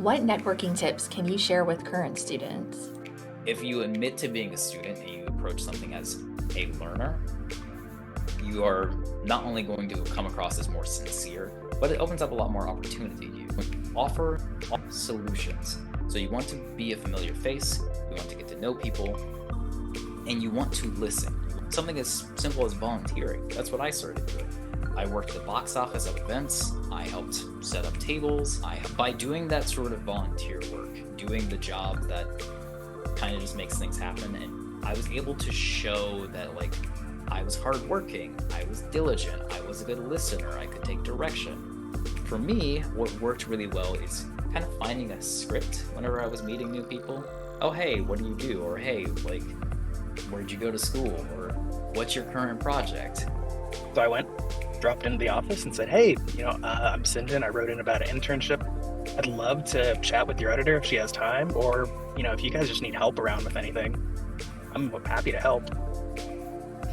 What networking tips can you share with current students? If you admit to being a student and you approach something as a learner, you are not only going to come across as more sincere, but it opens up a lot more opportunity to you. Offer solutions. So you want to be a familiar face, you want to get to know people, and you want to listen. Something as simple as volunteering. That's what I started doing. I worked at the box office at events. I helped set up tables. By doing that sort of volunteer work, doing the job that kind of just makes things happen, and I was able to show that I was hardworking, I was diligent, I was a good listener, I could take direction. For me, what worked really well is kind of finding a script whenever I was meeting new people. Oh, hey, what do you do? Or hey, where'd you go to school? Or what's your current project? So I dropped into the office and said, hey, I'm Sinjin. I wrote in about an internship. I'd love to chat with your editor if she has time, or, if you guys just need help around with anything, I'm happy to help.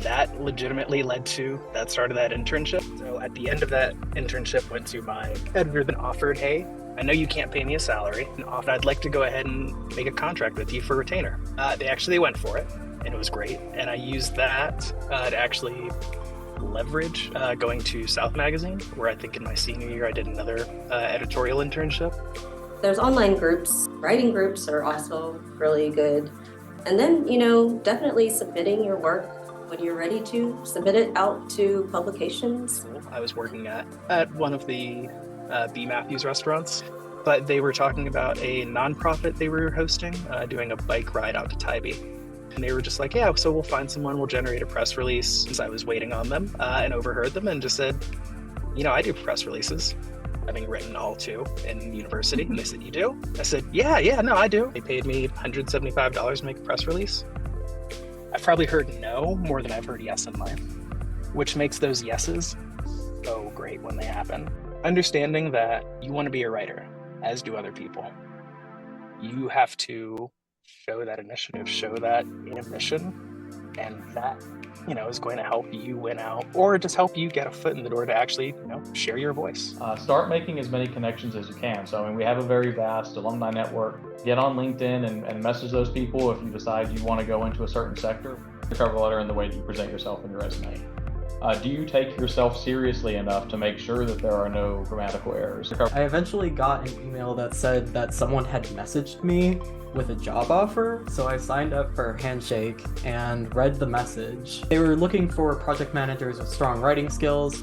That legitimately led to that start of that internship. So at the end of that internship, went to my editor, then offered, hey, I know you can't pay me a salary, and I'd like to go ahead and make a contract with you for retainer. They went for it, and it was great. And I used that to actually leverage going to South Magazine, where I think in my senior year I did another editorial internship. There's online groups. Writing groups are also really good. And then, definitely submitting your work when you're ready to submit it out to publications. I was working at one of the B. Matthews restaurants, but they were talking about a nonprofit they were hosting, doing a bike ride out to Tybee. And they were just like, yeah, so we'll find someone, we'll generate a press release. Since I was waiting on them and overheard them and just said, I do press releases, having written all two in university. And they said, you do? I said, yeah, no, I do. They paid me $175 to make a press release. I've probably heard no more than I've heard yes in life, which makes those yeses so great when they happen. Understanding that you want to be a writer, as do other people. You have to show that initiative, show that ambition, and that, is going to help you win out, or just help you get a foot in the door to actually, share your voice. Start making as many connections as you can. So, we have a very vast alumni network. Get on LinkedIn and message those people if you decide you want to go into a certain sector. Your cover letter and the way that you present yourself in your resume. Do you take yourself seriously enough to make sure that there are no grammatical errors? I eventually got an email that said that someone had messaged me with a job offer, so I signed up for Handshake and read the message. They were looking for project managers with strong writing skills,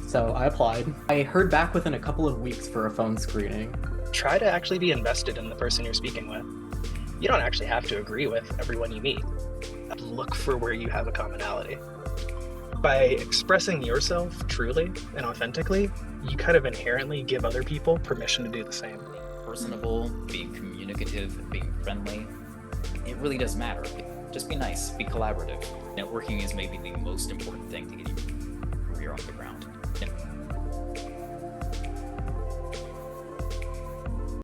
so I applied. I heard back within a couple of weeks for a phone screening. Try to actually be invested in the person you're speaking with. You don't actually have to agree with everyone you meet. Look for where you have a commonality. By expressing yourself truly and authentically, you kind of inherently give other people permission to do the same. Personable, being communicative, being friendly, it really does matter. Just be nice, be collaborative. Networking is maybe the most important thing to get your career off the ground.